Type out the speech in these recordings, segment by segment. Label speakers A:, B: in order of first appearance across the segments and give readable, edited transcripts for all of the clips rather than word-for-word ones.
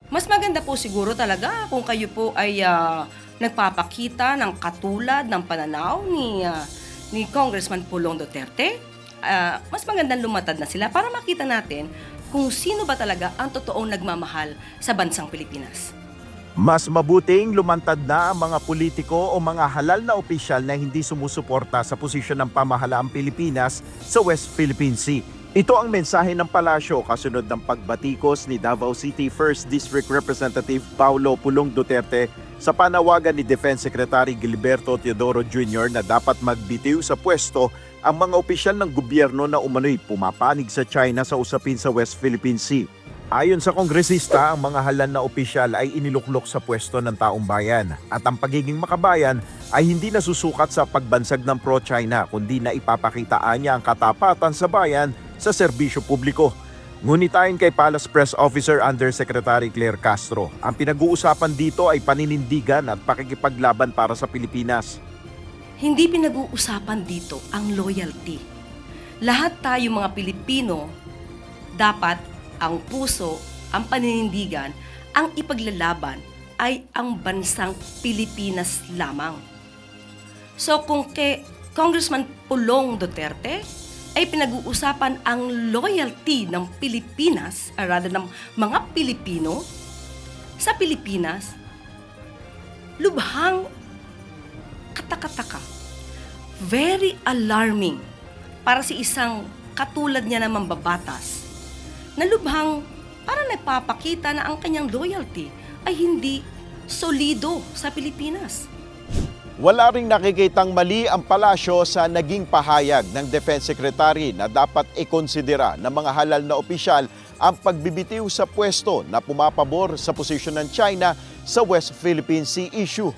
A: Mas maganda po siguro talaga kung kayo po ay nagpapakita ng katulad ng pananaw ni Congressman Pulong Duterte. Mas magandang lumatad na sila para makita natin kung sino ba talaga ang totoong nagmamahal sa bansang Pilipinas.
B: Mas mabuting lumantad na ang mga politiko o mga halal na opisyal na hindi sumusuporta sa posisyon ng pamahalaang Pilipinas sa West Philippine Sea. Ito ang mensahe ng palasyo kasunod ng pagbatikos ni Davao City 1st District Representative Paulo Pulong Duterte sa panawagan ni Defense Secretary Gilberto Teodoro Jr. na dapat magbitiw sa pwesto ang mga opisyal ng gobyerno na umano'y pumapanig sa China sa usapin sa West Philippine Sea. Ayon sa kongresista, ang mga halal na opisyal ay iniluklok sa pwesto ng taong bayan at ang pagiging makabayan ay hindi nasusukat sa pagbansag ng pro-China kundi na ipapakitaan niya ang katapatan sa bayan sa serbisyo publiko. Ngunit ayon kay Palace Press Officer Undersecretary Claire Castro, ang pinag-uusapan dito ay paninindigan at pakikipaglaban para sa Pilipinas.
A: Hindi pinag-uusapan dito ang loyalty. Lahat tayo mga Pilipino, dapat ang puso, ang paninindigan, ang ipaglalaban ay ang bansang Pilipinas lamang. So kung kay Congressman Pulong Duterte ay pinag-uusapan ang loyalty ng Pilipinas, rather ng mga Pilipino sa Pilipinas, lubhang katakataka. Very alarming para si isang katulad niya na mambabatas na lubhang para nagpapakita na ang kanyang loyalty ay hindi solido sa Pilipinas.
B: Wala ring nakikitang mali ang palasyo sa naging pahayag ng Defense Secretary na dapat ikonsidera ng mga halal na opisyal ang pagbibitiw sa pwesto na pumapabor sa posisyon ng China sa West Philippine Sea issue.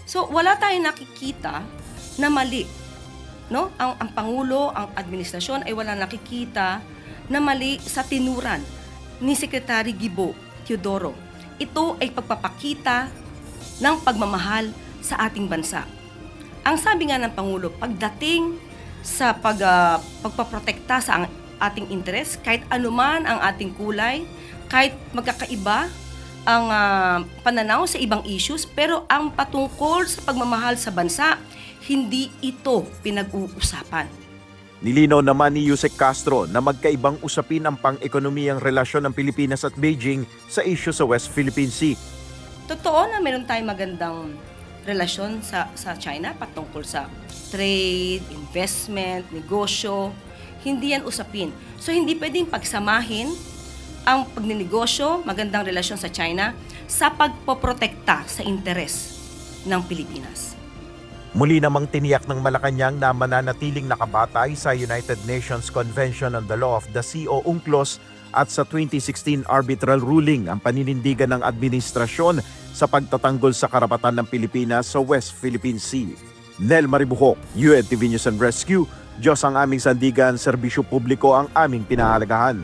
A: So wala tayong nakikita na mali. No? Ang Pangulo, ang administrasyon ay wala nakikita na mali sa tinuran ni Secretary Gibo Teodoro. Ito ay pagpapakita ng pagmamahal sa ating bansa. Ang sabi nga ng Pangulo, pagdating sa pagpaprotekta sa ating interes, kahit anuman ang ating kulay, kahit magkakaiba ang pananaw sa ibang issues, pero ang patungkol sa pagmamahal sa bansa, hindi ito pinag-uusapan.
B: Nilinaw naman ni Yusek Castro na magkaibang usapin ang pang-ekonomiyang relasyon ng Pilipinas at Beijing sa issue sa West Philippine Sea.
A: Totoo na meron tayong magandang relasyon sa China patungkol sa trade, investment, negosyo. Hindi yan usapin. So hindi pwedeng pagsamahin ang pagninegosyo, magandang relasyon sa China, sa pagpoprotekta sa interes ng Pilipinas.
B: Muli namang tiniyak ng Malacanang na mananatiling nakabatay sa United Nations Convention on the Law of the Sea o UNCLOS at sa 2016 arbitral ruling ang paninindigan ng administrasyon sa pagtatanggol sa karapatan ng Pilipinas sa West Philippine Sea. Nel Maribuhok, UNTV News and Rescue, Diyos ang aming sandigan, serbisyo publiko ang aming pinahalagahan.